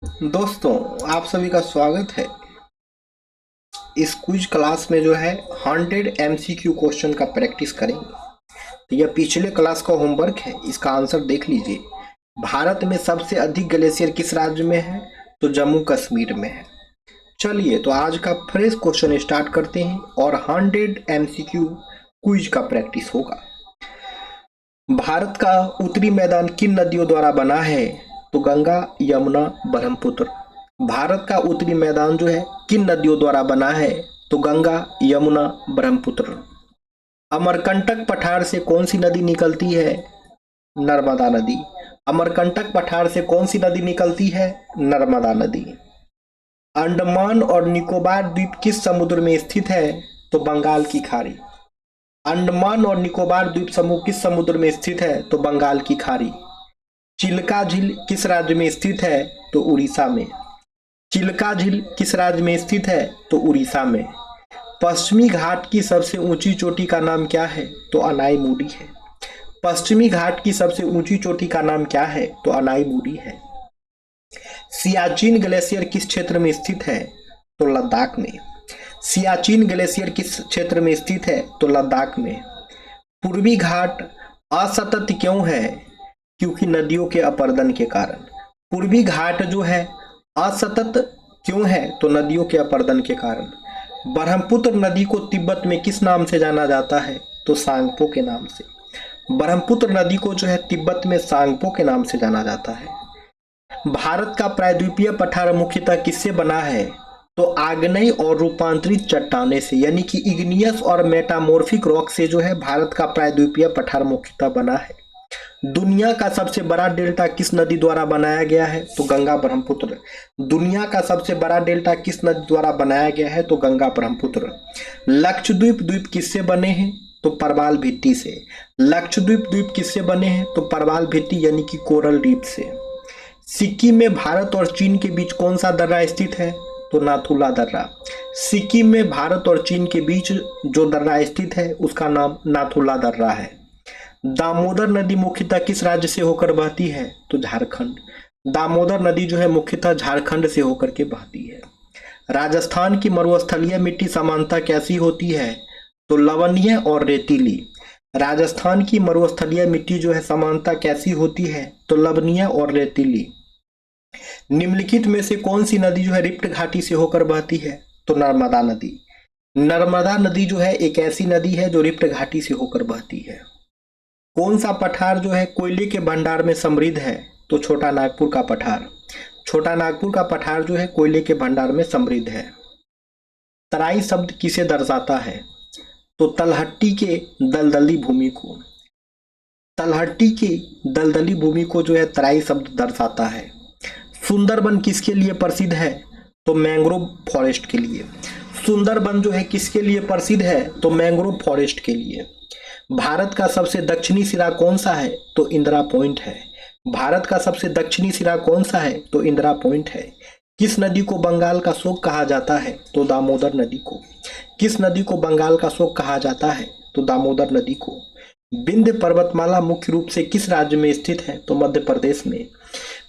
दोस्तों, आप सभी का स्वागत है। इस क्विज क्लास में जो है 100 एमसीक्यू क्वेश्चन का प्रैक्टिस करेंगे। तो यह पिछले क्लास का होमवर्क है, इसका आंसर देख लीजिए। भारत में सबसे अधिक ग्लेशियर किस राज्य में है? तो जम्मू कश्मीर में है। चलिए तो आज का फ्रेश क्वेश्चन स्टार्ट करते हैं और 100 एमसीक्यू क्विज का प्रैक्टिस होगा। भारत का उत्तरी मैदान किन नदियों द्वारा बना है? तो गंगा, यमुना, ब्रह्मपुत्र। भारत का उत्तरी मैदान जो है किन नदियों द्वारा बना है? तो गंगा, यमुना, ब्रह्मपुत्र। अमरकंटक पठार से कौन सी नदी निकलती है? नर्मदा नदी। अमरकंटक पठार से कौन सी नदी निकलती है? नर्मदा नदी। अंडमान और निकोबार द्वीप किस समुद्र में स्थित है? तो बंगाल की खाड़ी। अंडमान और निकोबार द्वीप समूह किस समुद्र में स्थित है? तो बंगाल की खाड़ी। चिल्का झील किस राज्य में स्थित है? तो उड़ीसा में। चिल्का झील किस राज्य में स्थित है? तो उड़ीसा में। पश्चिमी घाट की सबसे ऊंची चोटी का नाम क्या है? तो अनाईमुड़ी है। पश्चिमी घाट की सबसे ऊंची चोटी का नाम क्या है? तो अनाईमुड़ी है। सियाचिन ग्लेशियर किस क्षेत्र में स्थित है? तो लद्दाख में। सियाचिन ग्लेशियर किस क्षेत्र में स्थित है? तो लद्दाख में। पूर्वी घाट असतत क्यों है? क्योंकि नदियों के अपरदन के कारण। पूर्वी घाट जो है असतत क्यों है? तो नदियों के अपरदन के कारण। ब्रह्मपुत्र नदी को तिब्बत में किस नाम से जाना जाता है? तो सांगपो के नाम से। ब्रह्मपुत्र नदी को जो है तिब्बत में सांगपो के नाम से जाना जाता है। भारत का प्रायद्वीपीय पठार मुख्यतः किससे बना है? तो आग्नेय और रूपांतरित चट्टाने से, यानी कि इग्नियस और मेटामॉर्फिक रॉक से जो है भारत का प्रायद्वीपीय पठार मुख्यतः बना है। दुनिया का सबसे बड़ा डेल्टा किस नदी द्वारा बनाया गया है? तो गंगा ब्रह्मपुत्र। दुनिया का सबसे बड़ा डेल्टा किस नदी द्वारा बनाया गया है? तो गंगा ब्रह्मपुत्र। लक्षद्वीप द्वीप किससे बने हैं? तो परवाल भित्ति से। लक्षद्वीप द्वीप किससे बने हैं? तो परवाल भित्ति यानी कि कोरल रीफ से। सिक्किम में भारत और चीन के बीच कौन सा दर्रा स्थित है? तो नाथुला दर्रा। सिक्किम में भारत और चीन के बीच जो दर्रा स्थित है उसका नाम नाथुला दर्रा है। दामोदर नदी मुख्यतः किस राज्य से होकर बहती है? तो झारखंड। दामोदर नदी जो है मुख्यतः झारखंड से होकर के बहती है। राजस्थान की मरुस्थलीय मिट्टी सामान्यतः कैसी होती है? तो लवणीय और रेतीली। राजस्थान की मरुस्थलीय मिट्टी जो है सामान्यतः कैसी होती है? तो लवणीय और रेतीली। निम्नलिखित में से कौन सी नदी जो है रिफ्ट घाटी से होकर बहती है? तो नर्मदा नदी। नर्मदा नदी जो है एक ऐसी नदी है जो रिफ्ट घाटी से होकर बहती है। कौन सा पठार जो है कोयले के भंडार में समृद्ध है? तो छोटा नागपुर का पठार। छोटा नागपुर का पठार जो है कोयले के भंडार में समृद्ध है। तराई शब्द किसे दर्शाता है? तो तलहट्टी के दलदली भूमि को। तलहट्टी की दलदली भूमि को जो है तराई शब्द दर्शाता है। सुंदरबन किसके लिए प्रसिद्ध है? तो मैंग्रोव फॉरेस्ट के लिए। सुंदरबन जो है किसके लिए प्रसिद्ध है? तो मैंग्रोव फॉरेस्ट के लिए। भारत का सबसे दक्षिणी सिरा कौन सा है? तो इंदिरा पॉइंट है। भारत का सबसे दक्षिणी सिरा कौन सा है? तो इंदिरा पॉइंट है। किस नदी को बंगाल का शोक कहा जाता है? तो दामोदर नदी को। किस नदी को बंगाल का शोक कहा जाता है? तो दामोदर नदी को। विंध्य पर्वतमाला मुख्य रूप से किस राज्य में स्थित है? तो मध्य प्रदेश में।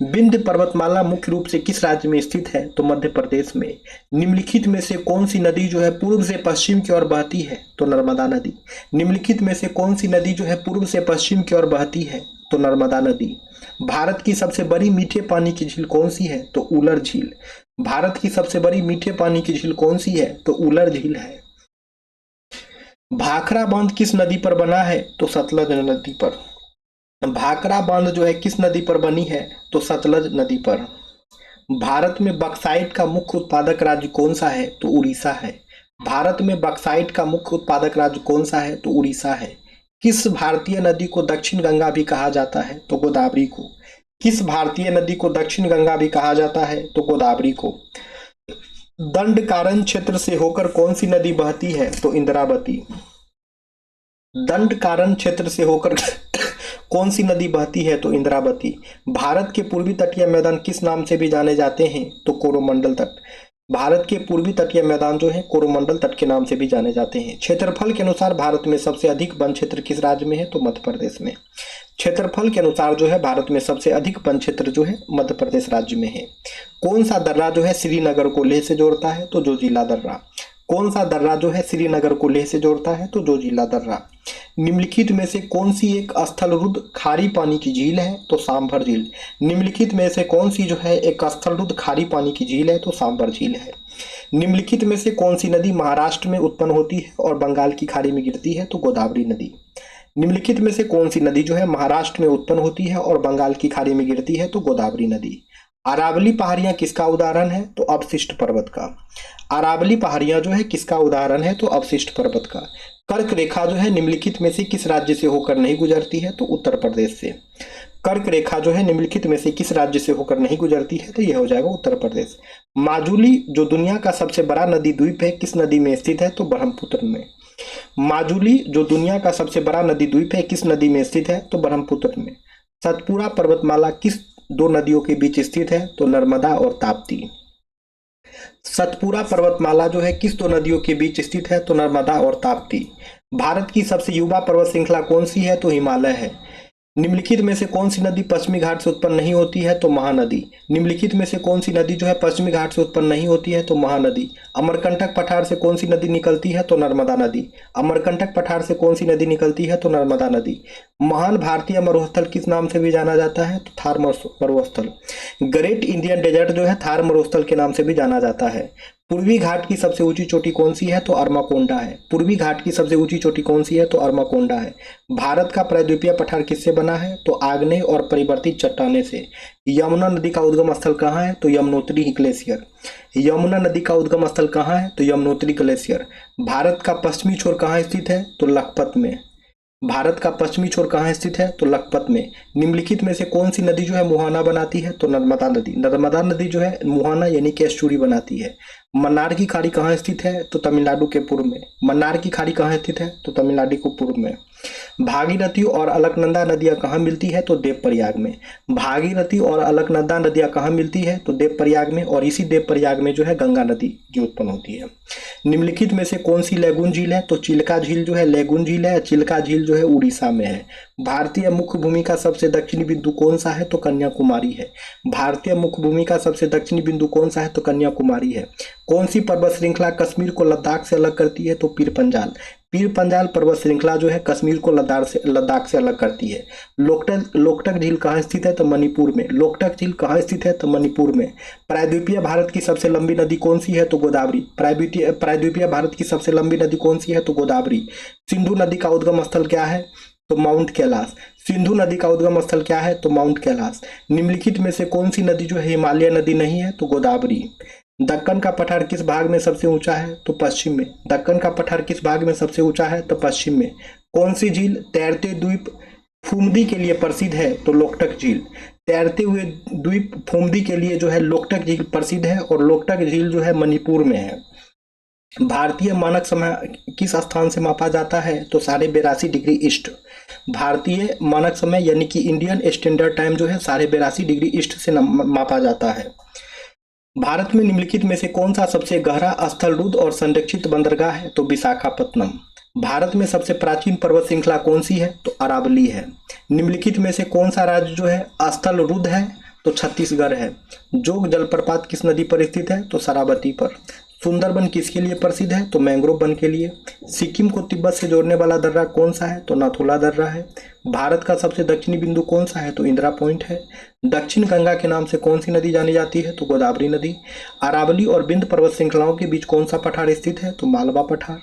विंध्य पर्वतमाला मुख्य रूप से किस राज्य में स्थित है? तो मध्य प्रदेश में। निम्नलिखित में से कौन सी नदी जो है पूर्व से पश्चिम की ओर बहती है? तो नर्मदा नदी। निम्नलिखित में से कौन सी नदी जो है पूर्व से पश्चिम की ओर बहती है? तो नर्मदा नदी। भारत की सबसे बड़ी मीठे पानी की झील कौन सी है? तो उलर झील। भारत की सबसे बड़ी मीठे पानी की झील कौन सी है? तो उलर झील है। भाखड़ा बांध किस नदी पर बना है? तो सतलज नदी पर। भाखड़ा बांध जो है किस नदी पर बनी है? तो सतलज नदी पर। भारत में बक्साइट का मुख्य उत्पादक राज्य कौन सा है? तो उड़ीसा है। भारत में बक्साइट का मुख्य उत्पादक राज्य कौन सा है? तो उड़ीसा है। किस भारतीय नदी को दक्षिण गंगा भी कहा जाता है? तो गोदावरी को। किस भारतीय नदी को दक्षिण गंगा भी कहा जाता है? तो गोदावरी को। दंडकारण्य क्षेत्र से होकर कौन सी नदी बहती है? तो इंद्रावती। दंडकारण्य क्षेत्र से होकर कौन सी नदी बहती है? तो इंद्रावती। भारत के पूर्वी तटीय मैदान किस नाम से भी जाने जाते हैं? तो कोरोमंडल तट। भारत के पूर्वी तटीय मैदान जो है कोरोमंडल तट के नाम से भी जाने जाते हैं। क्षेत्रफल के अनुसार भारत में सबसे अधिक वन क्षेत्र किस राज्य में है? तो मध्य प्रदेश में। क्षेत्रफल के अनुसार जो है भारत में सबसे अधिक वन क्षेत्र जो है मध्य प्रदेश राज्य में है। कौन सा दर्रा जो है श्रीनगर को लेह से जोड़ता है? तो जोजिला दर्रा। कौन सा दर्रा जो है श्रीनगर को लेह से जोड़ता है? तो जोजिला दर्रा। निम्नलिखित में से कौन सी एक स्थलरुद्ध खारी पानी की झील है? तो सांभर झील। निम्नलिखित में से कौन सी जो है एक स्थलरुद्ध खारी पानी की झील है? तो सांभर झील है। निम्नलिखित में से कौन सी नदी महाराष्ट्र में उत्पन्न होती है और बंगाल की खाड़ी में गिरती है? तो गोदावरी नदी। निम्नलिखित में से कौन सी नदी जो है महाराष्ट्र में उत्पन्न होती है और बंगाल की खाड़ी में गिरती है? तो गोदावरी नदी। अरावली पहाड़ियां किसका उदाहरण है? तो अवशिष्ट पर्वत का। अरावली पहाड़ियां जो है किसका उदाहरण है? तो अवशिष्ट पर्वत का। कर्क रेखा जो है निम्नलिखित में से किस राज्य से होकर नहीं गुजरती है? तो उत्तर प्रदेश से। कर्क रेखा जो है निम्नलिखित में से किस राज्य से होकर नहीं गुजरती है? तो यह हो जाएगा उत्तर प्रदेश। माजुली जो दुनिया का सबसे बड़ा नदी द्वीप है किस नदी में स्थित है? तो ब्रह्मपुत्र में। माजुली जो दुनिया का सबसे बड़ा नदी द्वीप है किस नदी में स्थित है? तो ब्रह्मपुत्र में। सतपुड़ा पर्वतमाला किस दो नदियों के बीच स्थित है? तो नर्मदा और ताप्ती। सतपुड़ा पर्वतमाला जो है किस दो नदियों के बीच स्थित है? तो नर्मदा और ताप्ती। भारत की सबसे युवा पर्वत श्रृंखला कौन सी है? तो हिमालय है। निम्नलिखित में से कौन सी नदी पश्चिमी घाट से उत्पन्न नहीं होती है? तो महानदी। निम्नलिखित में से कौन सी नदी जो है पश्चिमी घाट से उत्पन्न नहीं होती है? तो महानदी। अमरकंटक पठार से कौन सी नदी निकलती है? तो नर्मदा नदी। अमरकंटक पठार से कौन सी नदी निकलती है? तो नर्मदा नदी। महान भारतीय मरुस्थल किस नाम से भी जाना जाता है? तो थार मरुस्थल। ग्रेट इंडियन डेजर्ट जो है थार मरुस्थल के नाम से भी जाना जाता है। पूर्वी घाट की सबसे ऊंची चोटी कौन सी है? तो अरमाकोंडा है। पूर्वी घाट की सबसे ऊंची चोटी कौन सी है? तो अरमाकोंडा है। भारत का प्रायद्वीपीय पठार किससे बना है? तो आग्नेय और परिवर्तित चट्टाने से। यमुना नदी का उद्गम स्थल कहाँ है? तो यमुनोत्री ग्लेशियर। यमुना नदी का उद्गम स्थल कहाँ है? तो यमुनोत्री ग्लेशियर। भारत का पश्चिमी छोर कहाँ स्थित है? तो लखपत में। भारत का पश्चिमी छोर कहाँ स्थित है? तो लखपत में। निम्नलिखित में से कौन सी नदी जो है मुहाना बनाती है? तो नर्मदा नदी। नर्मदा नदी जो है मुहाना यानी कि एस्चुरी बनाती है। मन्नार की खाड़ी कहाँ स्थित है? तो तमिलनाडु के पूर्व में। मन्नार की खाड़ी कहाँ स्थित है? तो तमिलनाडु के पूर्व में। भागीरथी और अलकनंदा नदियां कहाँ मिलती है? तो देवप्रयाग में। भागीरथी और अलकनंदा नदियां कहाँ मिलती है? तो देवप्रयाग में। और इसी देवप्रयाग में जो है गंगा नदी की उत्पन्न होती है। निम्नलिखित में से कौन सी लैगून झील है? तो चिल्का झील जो है लैगून झील है। चिल्का झील जो है उड़ीसा में है। भारतीय मुख्य भूमि का सबसे दक्षिणी बिंदु कौन सा है? तो कन्याकुमारी है। भारतीय मुख्य भूमि का सबसे दक्षिणी बिंदु कौन सा है? तो कन्याकुमारी है। कौन सी पर्वत श्रृंखला कश्मीर को लद्दाख से अलग करती है? तो पीर पंजाल। पीर पंजाल पर्वत श्रृंखला जो है कश्मीर को लद्दाख से अलग करती है। लोकटक झील कहाँ स्थित है? तो मणिपुर में। लोकटक झील कहाँ स्थित है? तो मणिपुर में। प्रायद्वीपीय भारत की सबसे लंबी नदी कौन सी है? तो गोदावरी। प्रायद्वीपीय भारत की सबसे लंबी नदी कौन सी है? तो गोदावरी। सिंधु नदी का उद्गम स्थल क्या है? तो माउंट कैलाश। सिंधु नदी का उद्गम स्थल क्या है? तो माउंट कैलाश। निम्नलिखित में से कौन सी नदी जो है हिमालय नदी नहीं है? तो गोदावरी। दक्कन का पठार किस भाग में सबसे ऊंचा है? तो पश्चिम में। दक्कन का पठार किस भाग में सबसे ऊंचा है? तो पश्चिम में। कौन सी झील तैरते द्वीप फुमदी के लिए प्रसिद्ध है? तो लोकटक झील। तैरते हुए द्वीप फुमदी के लिए जो है लोकटक झील प्रसिद्ध है और लोकटक झील जो है मणिपुर में है। भारतीय मानक समय किस स्थान से मापा जाता है? तो 82.5 डिग्री ईस्ट। भारतीय मानक समय यानी कि इंडियन स्टैंडर्ड टाइम जो है 82.5 डिग्री ईस्ट से मापा जाता है। भारत में निम्नलिखित में से कौन सा सबसे गहरा स्थलरुद्ध और संरक्षित बंदरगाह है? तो विशाखापत्तनम। भारत में सबसे प्राचीन पर्वत श्रृंखला कौन सी है? तो अरावली है। निम्नलिखित में से कौन सा राज्य जो है स्थलरुद्ध है? तो छत्तीसगढ़ है। जोग जलप्रपात किस नदी पर स्थित है? तो शरावती पर। सुंदरबन किसके लिए प्रसिद्ध है? तो मैंग्रोव वन के लिए। सिक्किम को तिब्बत से जोड़ने वाला दर्रा कौन सा है? तो नाथुला दर्रा है। भारत का सबसे दक्षिणी बिंदु कौन सा है? तो इंदिरा पॉइंट है। दक्षिण गंगा के नाम से कौन सी नदी जानी जाती है? तो गोदावरी नदी। अरावली और विंध्य पर्वत श्रृंखलाओं के बीच कौन सा पठार स्थित है? तो मालवा पठार।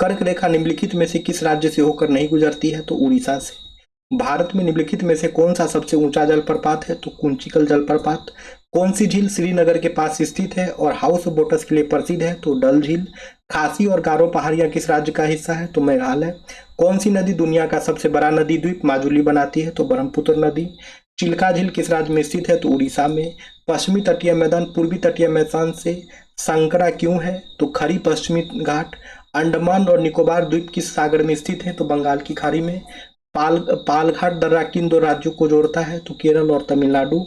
कर्क रेखा निम्नलिखित में से किस राज्य से होकर नहीं गुजरती है? तो उड़ीसा से। भारत में निम्नलिखित में से कौन सा सबसे ऊंचा जलप्रपात है? तो कुंचिकल जलप्रपात। कौन सी झील श्रीनगर के पास स्थित है और हाउस बोट्स के लिए प्रसिद्ध है? तो डल झील। खासी और गारो पहाड़ियां किस राज्य का हिस्सा है? तो मेघालय। कौन सी नदी दुनिया का सबसे बड़ा नदी द्वीप माजुली बनाती है? तो ब्रह्मपुत्र नदी। चिल्का झील किस राज्य में स्थित है? तो उड़ीसा में। पश्चिमी तटीय मैदान पूर्वी तटीय मैदान से संकरा क्यों है? तो खड़ी पश्चिमी घाट। अंडमान और निकोबार द्वीप किस सागर में स्थित है? तो बंगाल की खाड़ी में। पालघाट दर्रा किन दो राज्यों को जोड़ता है? तो केरल और तमिलनाडु।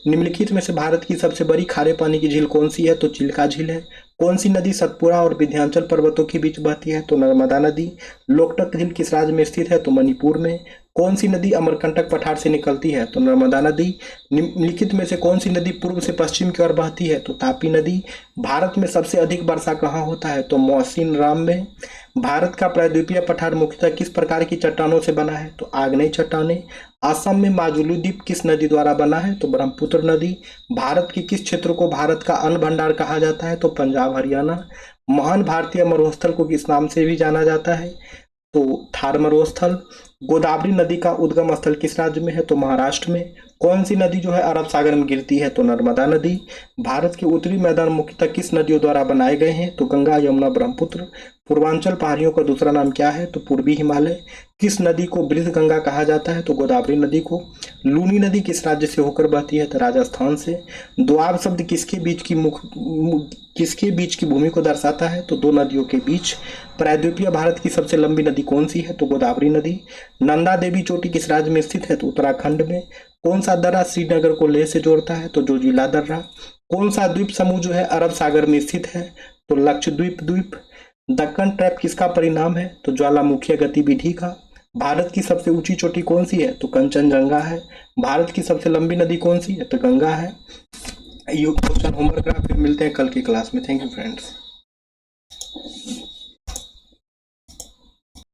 निम्नलिखित में से भारत की सबसे बड़ी खारे पानी की झील कौन सी है? तो चिल्का झील है। कौन सी नदी सतपुड़ा और विंध्याचल पर्वतों के बीच बहती है? तो नर्मदा नदी। लोकटक झील किस राज्य में स्थित है? तो मणिपुर में। कौन सी नदी अमरकंटक पठार से निकलती है? तो नर्मदा नदी। निम्नलिखित में से कौन सी नदी पूर्व से पश्चिम की ओर बहती है? तो तापी नदी। भारत में सबसे अधिक वर्षा कहाँ होता है? तो मौसिन राम में। भारत का प्रायद्वीपीय पठार मुख्यतः किस प्रकार की चट्टानों से बना है? तो आग्नेय चट्टानें। असम में माजुली द्वीप किस नदी द्वारा बना है? तो ब्रह्मपुत्र नदी। भारत के किस क्षेत्र को भारत का अन्न भंडार कहा जाता है? तो पंजाब हरियाणा। महान भारतीय मरुस्थल को किस नाम से भी जाना जाता है? तो थार मरुस्थल। गोदावरी नदी का उद्गम स्थल किस राज्य में है? तो महाराष्ट्र में। कौन सी नदी जो है अरब सागर में गिरती है? तो नर्मदा नदी। भारत के उत्तरी मैदान मुख्यतः किस नदियों द्वारा बनाए गए हैं? तो गंगा यमुना ब्रह्मपुत्र। पूर्वांचल पहाड़ियों का दूसरा नाम क्या है? तो पूर्वी हिमालय। किस नदी को वृद्ध गंगा कहा जाता है? तो गोदावरी नदी को। लूनी नदी किस राज्य से होकर बहती है? तो राजस्थान से। दोआब शब्द किसके बीच की भूमि को दर्शाता है? तो दो नदियों के बीच। प्रायद्वीपीय भारत की सबसे लंबी नदी कौन सी है? तो गोदावरी नदी। नंदा देवी चोटी किस राज्य में स्थित है? तो उत्तराखंड में। कौन सा दर्रा श्रीनगर को लेह से जोड़ता है? तो जोजिला दर्रा। कौन सा द्वीप समूह जो है अरब सागर में स्थित है? तो लक्षद्वीप द्वीप। दक्कन ट्रैप किसका परिणाम है? तो ज्वालामुखीय गतिविधि का। भारत की सबसे ऊंची चोटी कौन सी है? तो कंचनजंगा है। भारत की सबसे लंबी नदी कौन सी है? तो गंगा है। ये क्वेश्चन होमवर्क करा, फिर मिलते हैं कल की क्लास में। Thank you friends.